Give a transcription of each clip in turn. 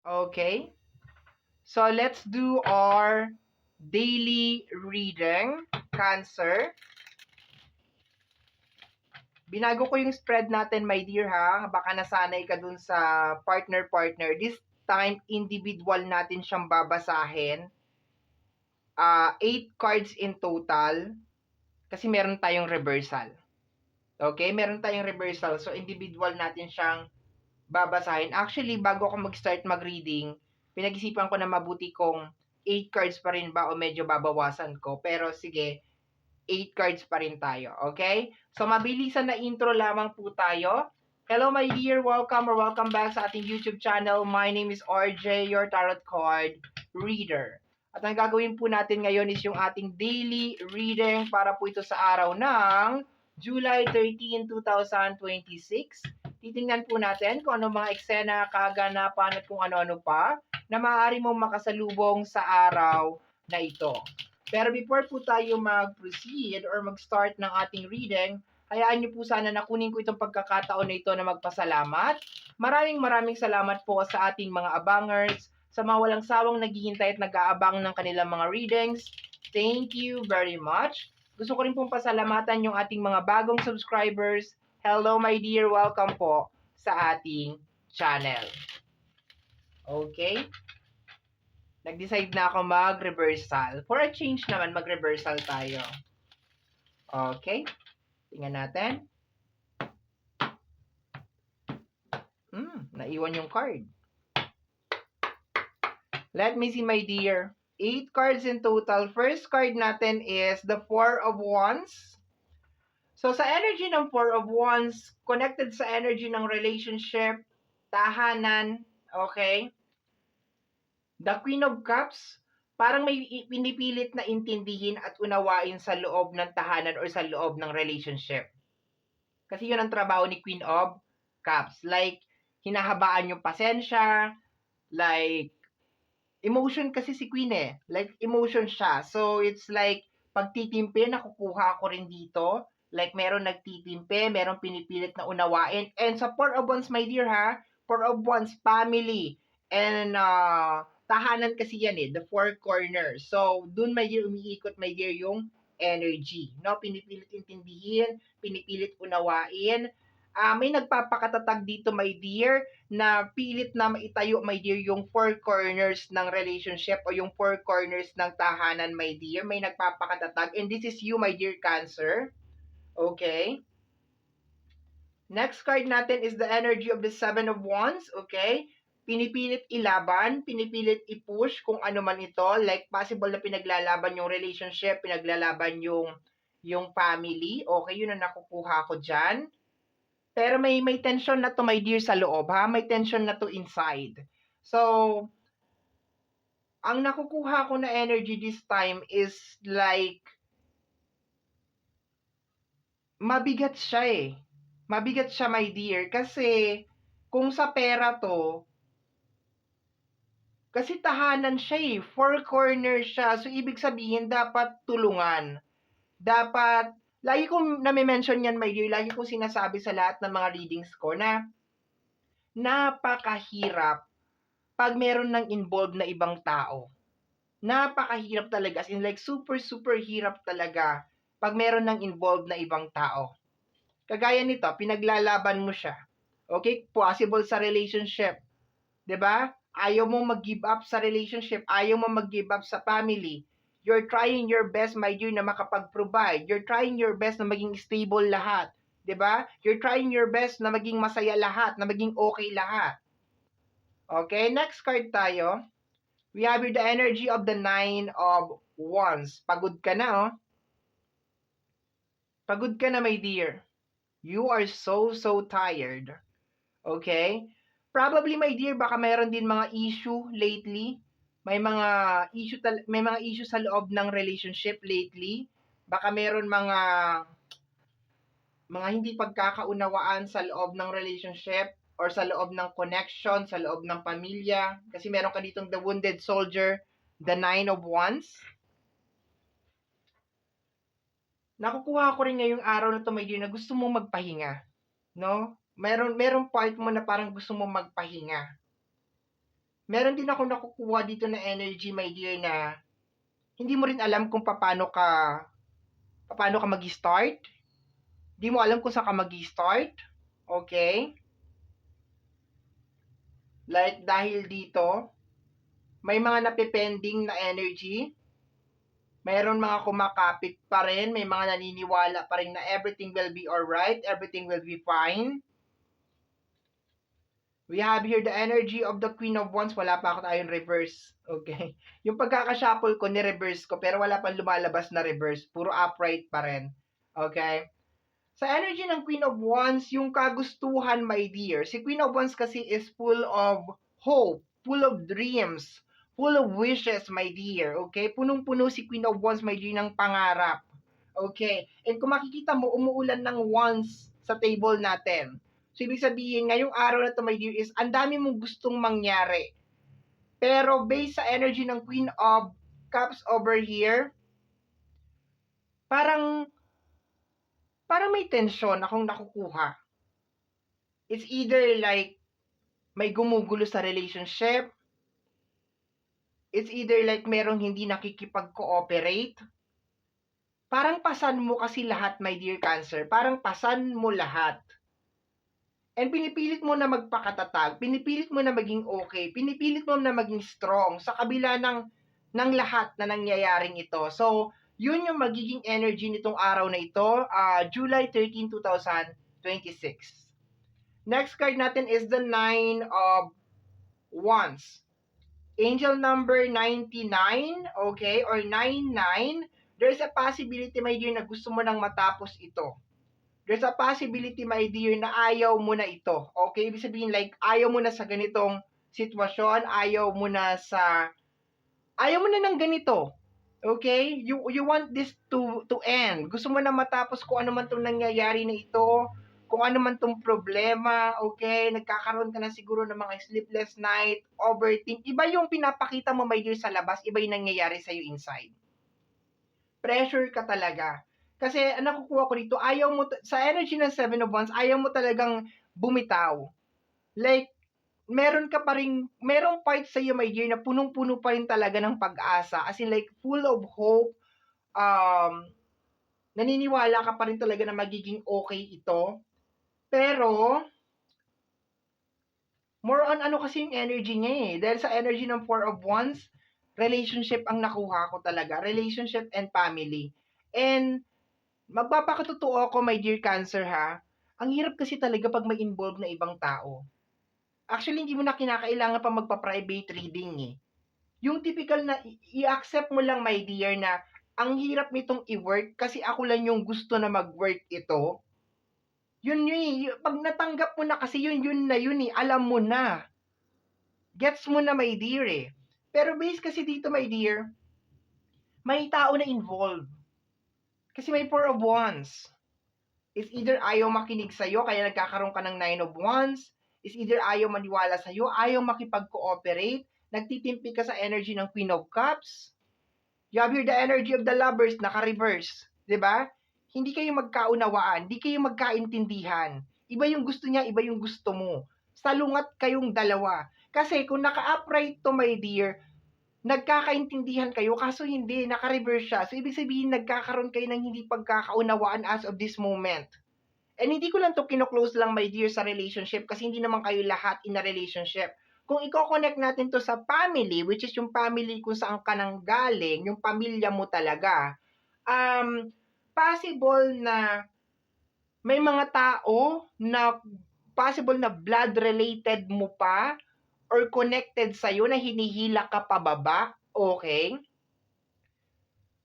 Okay? So, let's do our daily reading, Cancer. Binago ko yung spread natin, my dear, ha? Baka nasanay ka dun sa partner-partner. This time, individual natin siyang babasahin. 8 cards in total kasi meron tayong reversal. Okay? Meron tayong reversal. So, individual natin siyang babasahin. Actually, bago ako mag-start mag-reading, pinag-isipan ko na mabuti kung 8 cards pa rin ba o medyo babawasan ko. Pero sige, 8 cards pa rin tayo. Okay? So, mabilisan na intro lamang po tayo. Hello, my dear. Welcome or welcome back sa ating YouTube channel. My name is RJ, your tarot card reader. At ang gagawin po natin ngayon is yung ating daily reading para po ito sa araw ng July 13, 2026. Titingnan po natin kung ano mga eksena, kaganapan at kung ano-ano pa na maaari mong makasalubong sa araw na ito. Pero before po tayo mag-proceed or mag-start ng ating reading, hayaan niyo po sana na kunin ko itong pagkakataon na ito na magpasalamat. Maraming salamat po sa ating mga abangers, sa mga walang sawang naghihintay at nag-aabang ng kanilang mga readings. Thank you very much. Gusto ko rin pong pasalamatan yung ating mga bagong subscribers. Hello my dear, welcome po sa ating channel. Okay? Nag-decide na ako mag-reversal. For a change naman, mag-reversal tayo. Okay? Tingnan natin. Naiwan yung card. Let me see, my dear. 8 cards in total. First card natin is the 4 of Wands. So, sa energy ng 4 of Wands, connected sa energy ng relationship, tahanan, okay? The Queen of Cups, parang may pinipilit na intindihin at unawain sa loob ng tahanan or sa loob ng relationship. Kasi yun ang trabaho ni Queen of Cups. Like, hinahabaan yung pasensya, like, emotion kasi si Queen eh. Like, emotion siya. So, it's like, pagtitimpe, nakukuha ko rin dito. Like, meron nagtitimpe, meron pinipilit na unawain. And sa Four of Wands, my dear ha, Four of Wands, family. And, tahanan kasi yan eh, the four corners. So, dun my dear, umiikot my dear yung energy. No? Pinipilit intindihin, pinipilit unawain. May nagpapakatatag dito, my dear, na pilit na maitayo, my dear, yung four corners ng relationship o yung four corners ng tahanan, my dear. May nagpapakatatag. And this is you, my dear Cancer. Okay? Next card natin is the energy of the Seven of Wands. Okay? Pinipilit ilaban, pinipilit i-push kung ano man ito. Like, possible na pinaglalaban yung relationship, pinaglalaban yung family. Okay, yun ang nakukuha ko dyan. Pero may tension na to, my dear, sa loob, ha? May tension na to inside. So, ang nakukuha ko na energy this time is like, mabigat siya eh. Mabigat siya, my dear. Kasi, kung sa pera to, kasi tahanan siya eh. Four corners siya. So, ibig sabihin, dapat tulungan. Dapat, lagi kong nami-mention yan, my dear. Lagi kong sinasabi sa lahat ng mga readings ko na napakahirap pag meron ng involved na ibang tao. Napakahirap talaga. As in like, super hirap talaga pag meron ng involved na ibang tao. Kagaya nito, pinaglalaban mo siya. Okay? Possible sa relationship. 'Di ba? Ayaw mo mag-give up sa relationship. Ayaw mo mag-give up sa family. You're trying your best, my dear, na makapag-provide. You're trying your best na maging stable lahat. 'Di ba? You're trying your best na maging masaya lahat, na maging okay lahat. Okay, next card tayo. We have here the energy of the Nine of Wands. Pagod ka na, oh. Pagod ka na, my dear. You are so tired. Okay? Probably, my dear, baka meron din mga issue lately. May mga issue sa loob ng relationship lately. Baka meron mga hindi pagkakaunawaan sa loob ng relationship or sa loob ng connection, sa loob ng pamilya. Kasi meron ka ditong the wounded soldier, the Nine of Wands. Nakukuha ko rin ngayong araw na to, my dear, na gusto mong magpahinga. No? Meron part mo na parang gusto mong magpahinga. meron din ako nakukuha dito na energy, my dear, na hindi mo rin alam kung paano ka mag-start. Di mo alam kung saan ka mag-start. Okay? Like, dahil dito, may mga napipending na energy. Mayroon mga kumakapit pa rin. May mga naniniwala pa rin na everything will be alright. Everything will be fine. We have here the energy of the Queen of Wands. Wala pa ako tayong reverse. Okay? Yung pagkakashuffle ko, ni-reverse ko, pero wala pang lumalabas na reverse. Puro upright pa rin. Okay? Sa energy ng Queen of Wands, yung kagustuhan, my dear. Si Queen of Wands kasi is full of hope, full of dreams, full of wishes, my dear. Okay? Punong-puno si Queen of Wands, my dear, ng pangarap. Okay? And kung makikita mo, umuulan ng wands sa table natin. So, ibig sabihin, ngayong araw na to, my dear, is ang dami mong gustong mangyari. Pero based sa energy ng Queen of Cups over here, parang may tensyon akong nakukuha. It's either like may gumugulo sa relationship. It's either like merong hindi nakikipag-cooperate. Parang pasan mo kasi lahat, my dear Cancer. Parang pasan mo lahat. And pinipilit mo na magpakatatag, pinipilit mo na maging okay, pinipilit mo na maging strong sa kabila ng lahat na nangyayaring ito. So, yun yung magiging energy nitong araw na ito, July 13, 2026. Next card natin is the 9 of Wands. Angel number 99, okay, or 99. There's a possibility, my dear, na gusto mo nang matapos ito. There's a possibility, my dear, na ayaw mo na ito. Okay? Ibig sabihin, like, ayaw mo na sa ganitong sitwasyon, ayaw mo na ng ganito. Okay? You want this to end. Gusto mo na matapos kung ano man itong nangyayari na ito, kung ano man itong problema, okay? Nagkakaroon ka na siguro ng mga sleepless night, overthink. Iba yung pinapakita mo, my dear, sa labas, iba yung nangyayari sa'yo inside. Pressure ka talaga. Kasi nakukuha ko dito, ayaw mo, sa energy ng 7 of Wands, ayaw mo talagang bumitaw. Like, merong part sa iyo, my dear, na punong-puno pa rin talaga ng pag-asa. As in, like, full of hope. Naniniwala ka pa rin talaga na magiging okay ito. Pero, more on ano kasi yung energy niya eh. Dahil sa energy ng 4 of Wands, relationship ang nakuha ko talaga. Relationship and family. And, magpapakatotoo ako, my dear Cancer, ha? Ang hirap kasi talaga pag may involved na ibang tao. Actually, hindi mo na kinakailangan pa magpa-private reading eh. Yung typical na i-accept mo lang, my dear, na ang hirap nitong i-work kasi ako lang yung gusto na mag-work ito. Yun eh. Pag natanggap mo na kasi yun eh. Alam mo na. Gets mo na, my dear eh. Pero based kasi dito, my dear, may tao na involved. Kasi may 4 of Wands. It's either ayaw makinig sa'yo, kaya nagkakaroon ka ng 9 of Wands. It's either ayaw maniwala sa'yo, ayaw makipag-cooperate, nagtitimpi ka sa energy ng Queen of Cups. You have here the energy of the Lovers, naka-reverse. Diba? Hindi kayo magkaunawaan, hindi kayo magkaintindihan. Iba yung gusto niya, iba yung gusto mo. Salungat kayong dalawa. Kasi kung naka-upright to, my dear, nagkakaintindihan kayo, kaso hindi, naka-reverse siya. So, ibig sabihin, nagkakaroon kayo ng hindi pagkakaunawaan as of this moment. And hindi ko lang to kino-close lang, my dear, sa relationship kasi hindi naman kayo lahat in a relationship. Kung i-connect natin to sa family, which is yung family kung saan ka nang galing, yung pamilya mo talaga, possible na may mga tao na possible na blood-related mo pa or connected sa'yo na hinihila ka pababa, okay?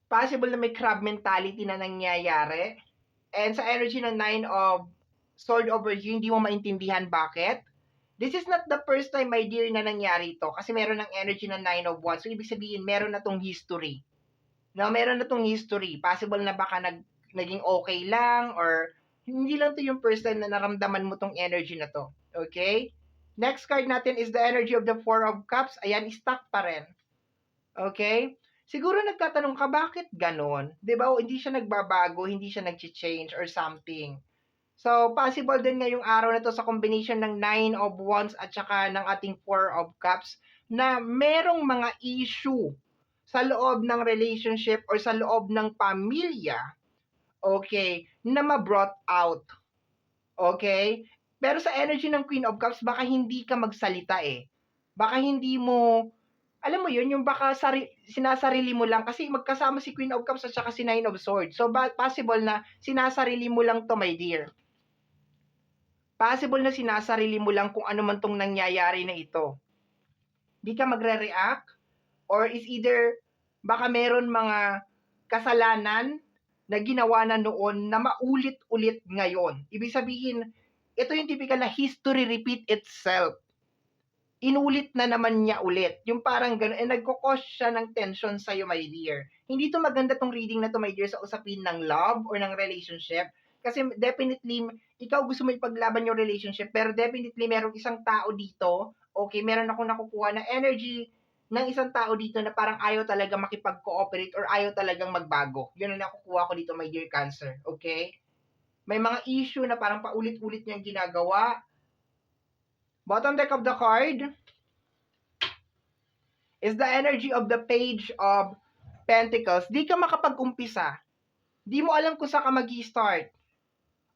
Possible na may crab mentality na nangyayari. And sa energy ng 9 of Sword over here, hindi mo maintindihan bakit. This is not the first time, my dear, na nangyari ito. Kasi meron ng energy ng 9 of Wands. So, ibig sabihin, meron na tong history. No, meron na tong history. Possible na baka naging okay lang or hindi lang to yung first time na naramdaman mo tong energy na to. Okay? Next card natin is the energy of the 4 of Cups. Ayan, stuck pa rin. Okay? Siguro nagtatanong ka, bakit ganon? Diba? O, hindi siya nagbabago, hindi siya nag-change or something. So, possible din ngayong araw na to sa combination ng 9 of Wands at saka ng ating 4 of Cups. na merong mga issue sa loob ng relationship or sa loob ng pamilya, okay, na ma-brought out. Okay? Pero sa energy ng Queen of Cups, baka hindi ka magsalita eh. Baka hindi mo, alam mo yun, yung baka sinasarili mo lang kasi magkasama si Queen of Cups at saka si Nine of Swords. So, possible na sinasarili mo lang to, my dear. Possible na sinasarili mo lang kung ano man tong nangyayari na ito. Di ka magre-react or is either baka meron mga kasalanan na ginawa na noon na maulit-ulit ngayon. Ibig sabihin, ito yung typical na history repeat itself. Inulit na naman niya ulit. Yung parang gano'n, nagkukos siya ng tension sa'yo, my dear. Hindi to maganda tong reading na to, my dear, sa usapin ng love or ng relationship. Kasi definitely, ikaw gusto mo ipaglaban yung relationship, pero definitely merong isang tao dito, okay, meron akong nakukuha na energy ng isang tao dito na parang ayaw talaga makipag-cooperate or ayaw talagang magbago. Yun ang nakukuha ko dito, my dear Cancer. Okay? May mga issue na parang paulit-ulit niyang ginagawa. Bottom deck of the card is the energy of the Page of Pentacles. Di ka makapag-umpisa. Di mo alam kung saan ka mag-start.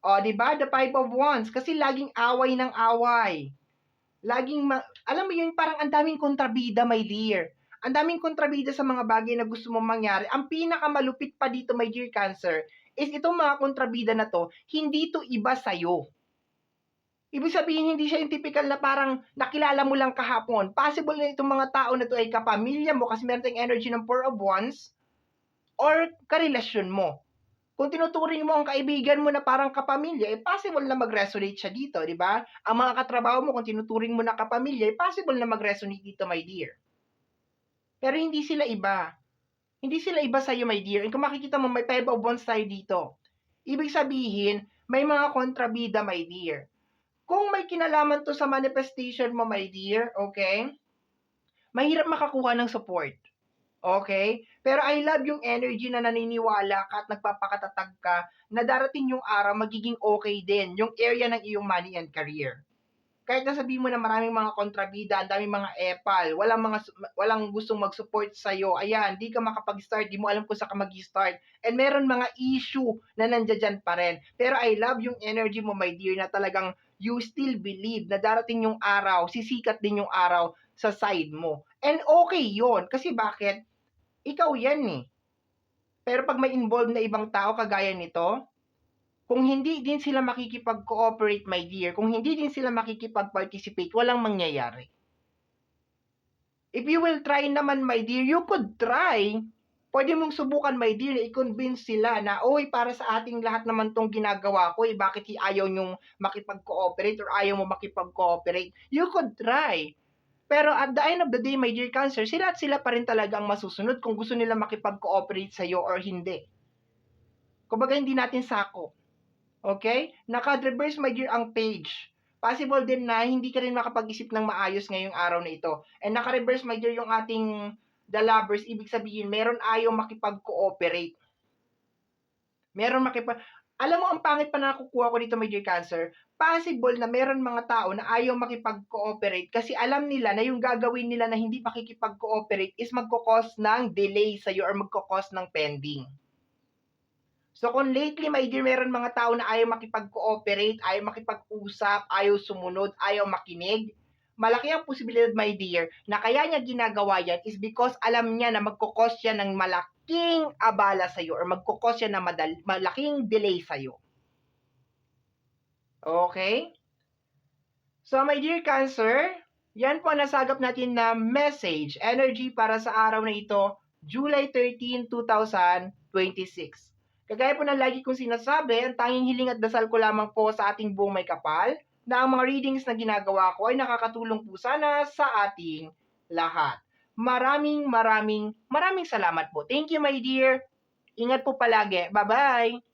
O, di ba? The Five of Wands. Kasi laging away ng away. Laging, alam mo yun, parang ang daming kontrabida, my dear. Ang daming kontrabida sa mga bagay na gusto mong mangyari. Ang pinakamalupit pa dito, my dear Cancer, is itong mga kontrabida na to, hindi to iba sa'yo. Ibig sabihin, hindi siya yung typical na parang nakilala mo lang kahapon. Possible na itong mga tao na to ay kapamilya mo kasi meron tayong energy ng Four of Wands or karelasyon mo. Kung tinuturing mo ang kaibigan mo na parang kapamilya, eh possible na mag-resonate siya dito, di ba? Ang mga katrabaho mo, kung tinuturing mo na kapamilya, eh possible na mag-resonate dito, my dear. Pero hindi sila iba. Hindi sila iba sa'yo, my dear. And kung makikita mo, may Five of Wands tayo dito. Ibig sabihin, may mga kontrabida, my dear. Kung may kinalaman to sa manifestation mo, my dear, okay? Mahirap makakuha ng support. Okay? Pero I love yung energy na naniniwala ka at nagpapakatatag ka na darating yung araw magiging okay din yung area ng iyong money and career. Kahit nasabihin mo na maraming mga kontrabida, ang daming mga epal, walang gustong mag-support sa'yo, ayan, di ka makapag-start, di mo alam kung saan ka mag-start, and meron mga issue na nandiyan pa rin. Pero I love yung energy mo, my dear, na talagang you still believe na darating yung araw, sisikat din yung araw sa side mo. And okay yon kasi bakit? Ikaw yan eh. Pero pag may involved na ibang tao kagaya nito, kung hindi din sila makikipag-cooperate, my dear, kung hindi din sila makikipag-participate, walang mangyayari. If you will try naman, my dear, you could try. Pwede mong subukan, my dear, na i-convince sila na, oy, para sa ating lahat naman tong ginagawa ko, eh, bakit ayaw nyong makipag-cooperate or ayaw mo makipag-cooperate? You could try. Pero at the end of the day, my dear Cancer, sila at sila pa rin talaga ang masusunod kung gusto nila makipag-cooperate sa'yo or hindi. Kumbaga, hindi natin sakop. Okay? Naka-reverse, my dear, ang Page. Possible din na hindi ka rin makapag-isip ng maayos ngayong araw na ito. And naka-reverse, my dear, yung ating the lovers, ibig sabihin, meron ayaw makipag-cooperate. Alam mo, ang pangit pa na nakukuha ko dito, my dear Cancer, possible na meron mga tao na ayaw makipag-cooperate kasi alam nila na yung gagawin nila na hindi makikipag-cooperate is magkukos ng delay sa'yo or magkukos ng pending. So kung lately, my dear, meron mga tao na ayaw makipag-cooperate, ayaw makipag-usap, ayaw sumunod, ayaw makinig, malaki ang posibilidad, my dear, na kaya niya ginagawa yan is because alam niya na magkukos siya ng malaking abala sa'yo or magkukos siya ng malaking delay sa'yo. Okay? So, my dear Cancer, yan po nasagap natin na message, energy para sa araw na ito, July 13, 2026. Kagaya po ng lagi kong sinasabi, ang tanging hiling at dasal ko lamang po sa ating buong may kapal na ang mga readings na ginagawa ko ay nakakatulong po sana sa ating lahat. Maraming salamat po. Thank you, my dear. Ingat po palagi. Bye-bye!